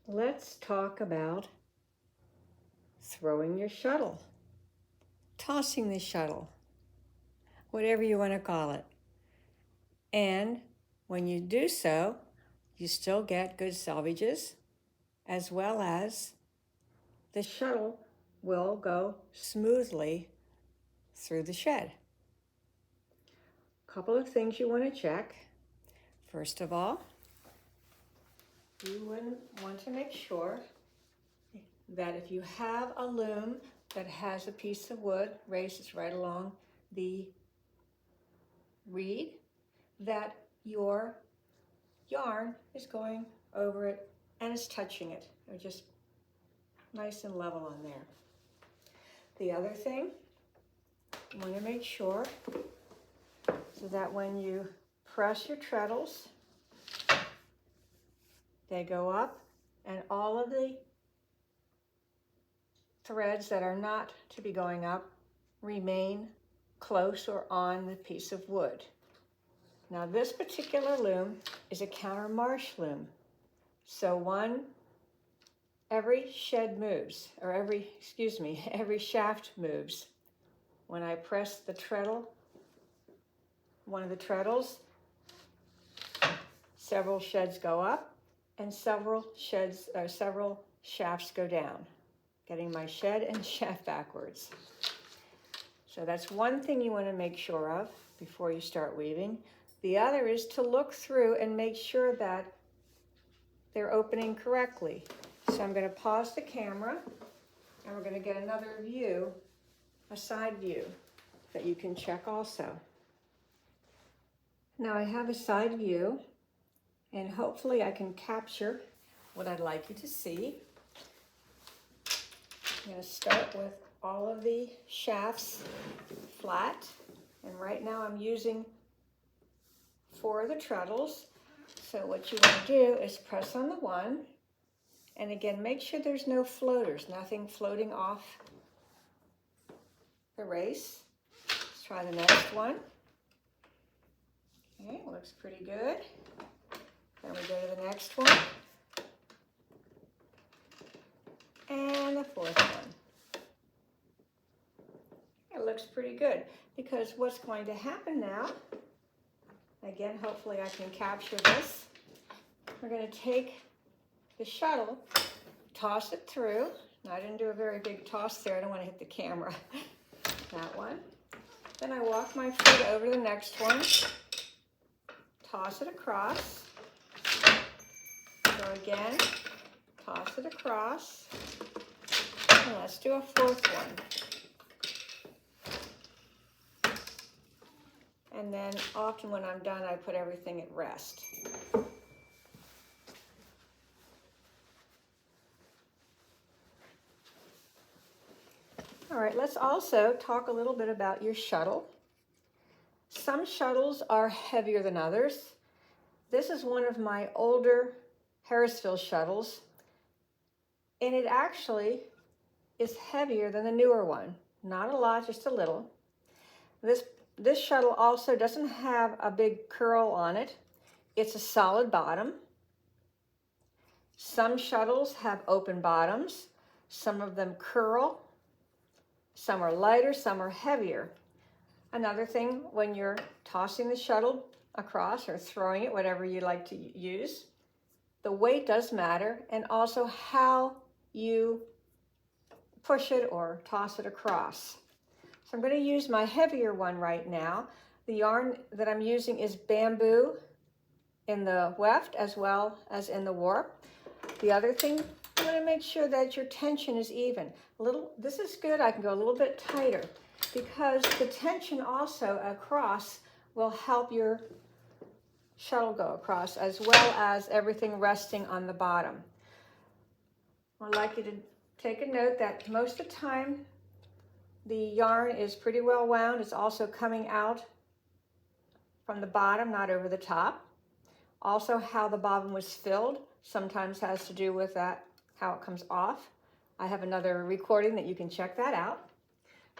let's talk about throwing your shuttle, tossing the shuttle, whatever you want to call it. And when you do so, you still get good salvages, as well as the shuttle will go smoothly through the shed. A couple of things you want to check. First of all, you want to make sure that if you have a loom that has a piece of wood raised right along the reed, that your yarn is going over it and is touching it. They're just nice and level on there. The other thing, you want to make sure so that when you press your treadles, they go up and all of the threads that are not to be going up remain close or on the piece of wood. Now this particular loom is a counter marsh loom. So every shed moves, or every shaft moves. When I press the treadle, one of the treadles, several sheds go up and several shafts go down, getting my shed and shaft backwards. So that's one thing you want to make sure of before you start weaving. The other is to look through and make sure that they're opening correctly. So I'm going to pause the camera and we're going to get another view, a side view, that you can check also. Now I have a side view and hopefully I can capture what I'd like you to see. I'm going to start with all of the shafts flat, and right now I'm using 4 of the treadles. So what you want to do is press on the one, and again make sure there's no floaters, nothing floating off the race. Let's try the next one. Okay, looks pretty good. Then we go to the next one. And the 4th one. It looks pretty good, because what's going to happen now, again, hopefully I can capture this. We're going to take the shuttle, toss it through. Now, I didn't do a very big toss there. I don't want to hit the camera. That one. Then I walk my foot over to the next one, toss it across. Go again, toss it across. And let's do a 4th one. And then often when I'm done, I put everything at rest. All right, let's also talk a little bit about your shuttle. Some shuttles are heavier than others. This is one of my older Harrisville shuttles, and it actually is heavier than the newer one. Not a lot, just a little. This shuttle also doesn't have a big curl on it. It's a solid bottom. Some shuttles have open bottoms. Some of them curl. Some are lighter, some are heavier. Another thing, when you're tossing the shuttle across or throwing it, whatever you like to use, the weight does matter, and also how you push it or toss it across. So I'm going to use my heavier one right now. The yarn that I'm using is bamboo in the weft as well as in the warp. The other thing, you want to make sure that your tension is even. This is good. I can go a little bit tighter because the tension also across will help your shuttle go across, as well as everything resting on the bottom. I'd like you to take a note that most of the time the yarn is pretty well wound. It's also coming out from the bottom, not over the top. Also, how the bobbin was filled sometimes has to do with that, how it comes off. I have another recording that you can check that out.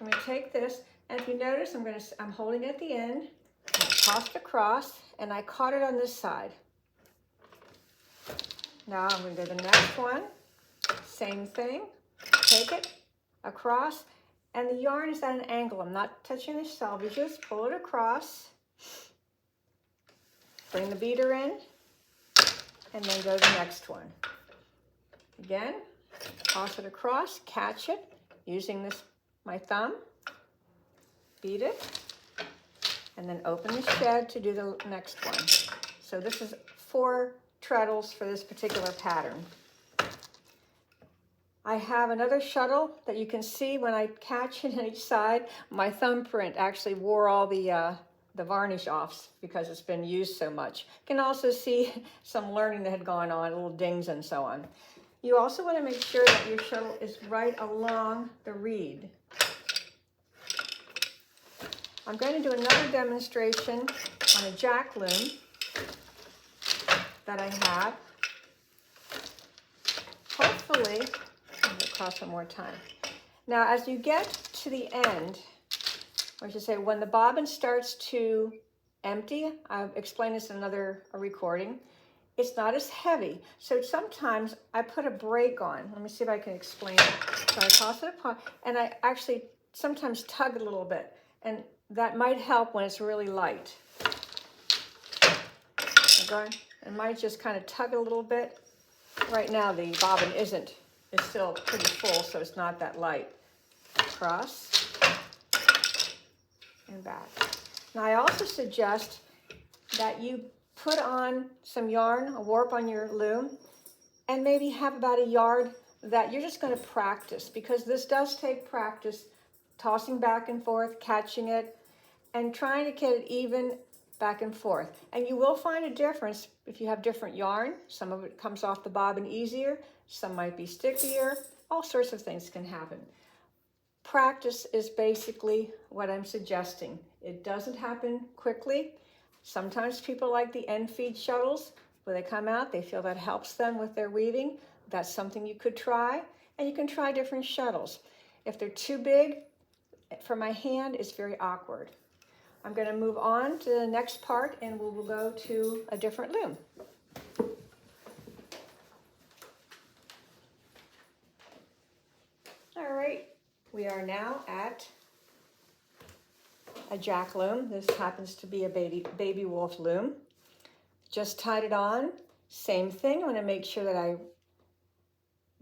I'm going to take this, and if you notice, I'm holding it at the end. I tossed across, and I caught it on this side. Now I'm going to do the next one. Same thing. Take it across, and the yarn is at an angle. I'm not touching the selvages. Pull it across. Bring the beater in, and then go to the next one. Again, toss it across, catch it using my thumb, beat it, and then open the shed to do the next one. So this is 4 treadles for this particular pattern. I have another shuttle that you can see when I catch it on each side. My thumbprint actually wore all the varnish off because it's been used so much. You can also see some learning that had gone on, little dings and so on. You also want to make sure that your shuttle is right along the reed. I'm going to do another demonstration on a jack loom that I have. Hopefully, I'll go across one more time. Now, as you get to the end, or I should say, when the bobbin starts to empty, I've explained this in another recording, it's not as heavy. So sometimes I put a brake on. Let me see if I can explain it. So I toss it apart, and I actually sometimes tug a little bit, and that might help when it's really light. It might just kind of tug a little bit. Right now the bobbin it's still pretty full, so it's not that light. Across and back. Now I also suggest that you put on some yarn, a warp on your loom, and maybe have about a yard that you're just going to practice, because this does take practice, tossing back and forth, catching it, and trying to get it even back and forth. And you will find a difference if you have different yarn. Some of it comes off the bobbin easier, some might be stickier, all sorts of things can happen. Practice is basically what I'm suggesting. It doesn't happen quickly. Sometimes people like the end feed shuttles. When they come out, they feel that helps them with their weaving. That's something you could try, and you can try different shuttles. If they're too big for my hand, it's very awkward. I'm going to move on to the next part, and we'll go to a different loom. All right, we are now at a jack loom. This happens to be a baby wolf loom. Just tied it on. Same thing. I want to make sure that I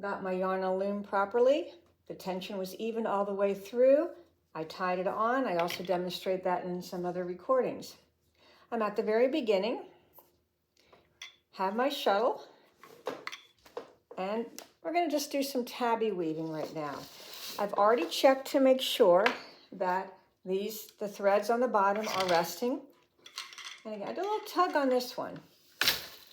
got my yarn on loom properly. The tension was even all the way through. I tied it on. I also demonstrate that in some other recordings. I'm at the very beginning. Have my shuttle. And we're going to just do some tabby weaving right now. I've already checked to make sure that the threads on the bottom are resting. And again, I do a little tug on this one. I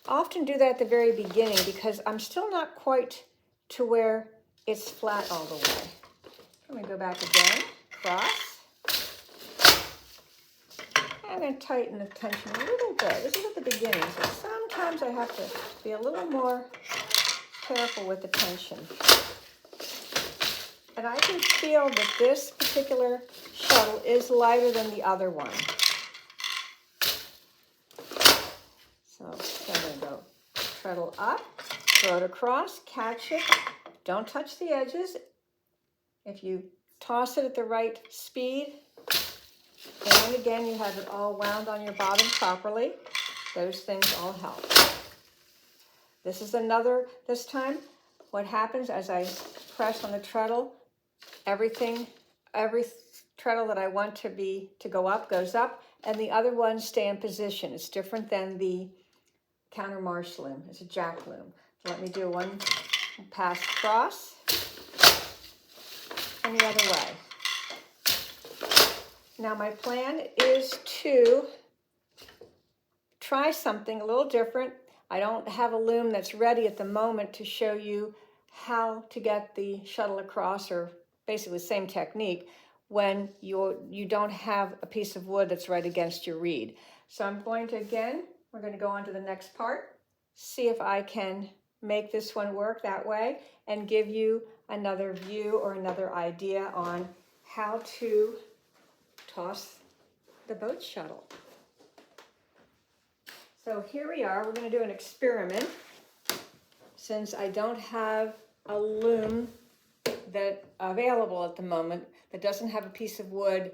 often do that at the very beginning because I'm still not quite to where it's flat all the way. I'm going to go back again, cross. I'm going to tighten the tension a little bit. This is at the beginning, so sometimes I have to be a little more careful with the tension. And I can feel that this particular shuttle is lighter than the other one. So I'm going to go treadle up, throw it across, catch it. Don't touch the edges. If you toss it at the right speed, and again you have it all wound on your bottom properly, those things all help. This time, what happens as I press on the treadle, every treadle that I want to go up goes up, and the other ones stay in position. It's different than the counter marsh loom. It's a jack loom. So let me do one pass across and the other way. Now my plan is to try something a little different. I don't have a loom that's ready at the moment to show you how to get the shuttle across, or basically the same technique, when you don't have a piece of wood that's right against your reed. So I'm going to, again, we're going to go on to the next part, see if I can make this one work that way, and give you another view or another idea on how to toss the boat shuttle. So here we are. We're going to do an experiment. since I don't have a loom that available at the moment that doesn't have a piece of wood,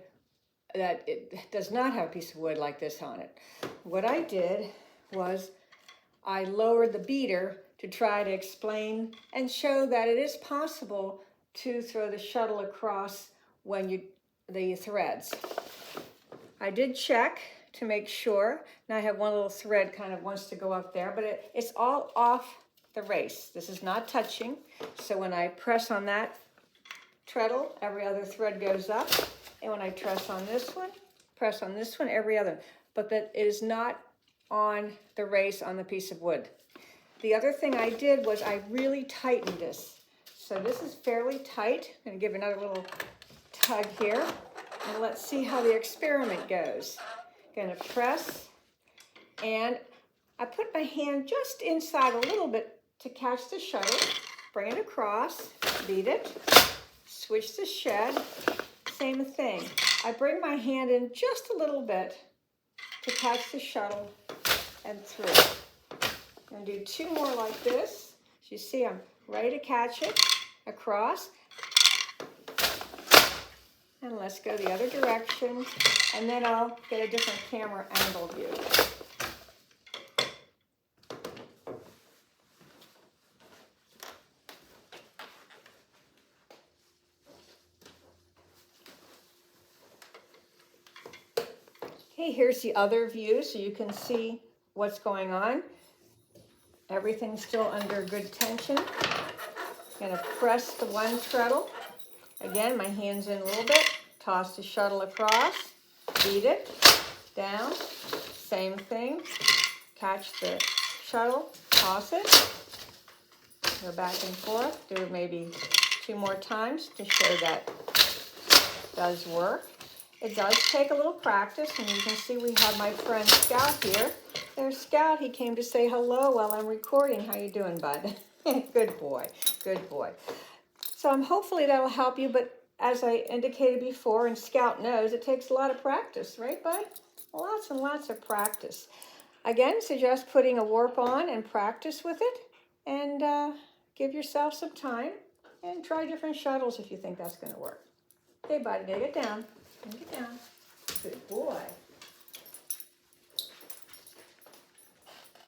that it does not have a piece of wood like this on it. What I did was I lowered the beater to try to explain and show that it is possible to throw the shuttle across when the threads. I did check to make sure. Now I have one little thread kind of wants to go up there, but it's all off the race. This is not touching. So when I press on that treadle, every other thread goes up. And when I press on this one, every other. But that it is not on the race on the piece of wood. The other thing I did was I really tightened this. So this is fairly tight. I'm going to give another little tug here. And let's see how the experiment goes. Going to press, and I put my hand just inside a little bit to catch the shuttle. Bring it across, beat it, switch the shed. Same thing. I bring my hand in just a little bit to catch the shuttle and through. I'm going to do two more like this. As you see, I'm ready to catch it across. And let's go the other direction, and then I'll get a different camera angle view. Okay, here's the other view so you can see what's going on. Everything's still under good tension. I'm going to press the one treadle. Again, my hand's in a little bit. Toss the shuttle across. Beat it. Down. Same thing. Catch the shuttle. Toss it. Go back and forth. Do it maybe 2 more times to show that it does work. It does take a little practice, and you can see we have my friend Scout here. There's Scout. He came to say hello while I'm recording. How you doing, bud? Good boy. Good boy. So hopefully that'll help you, but as I indicated before, and Scout knows, it takes a lot of practice, right, bud? Lots and lots of practice. Again, suggest putting a warp on and practice with it, and give yourself some time, and try different shuttles if you think that's going to work. Okay, buddy, get it down. Get it down. Good boy.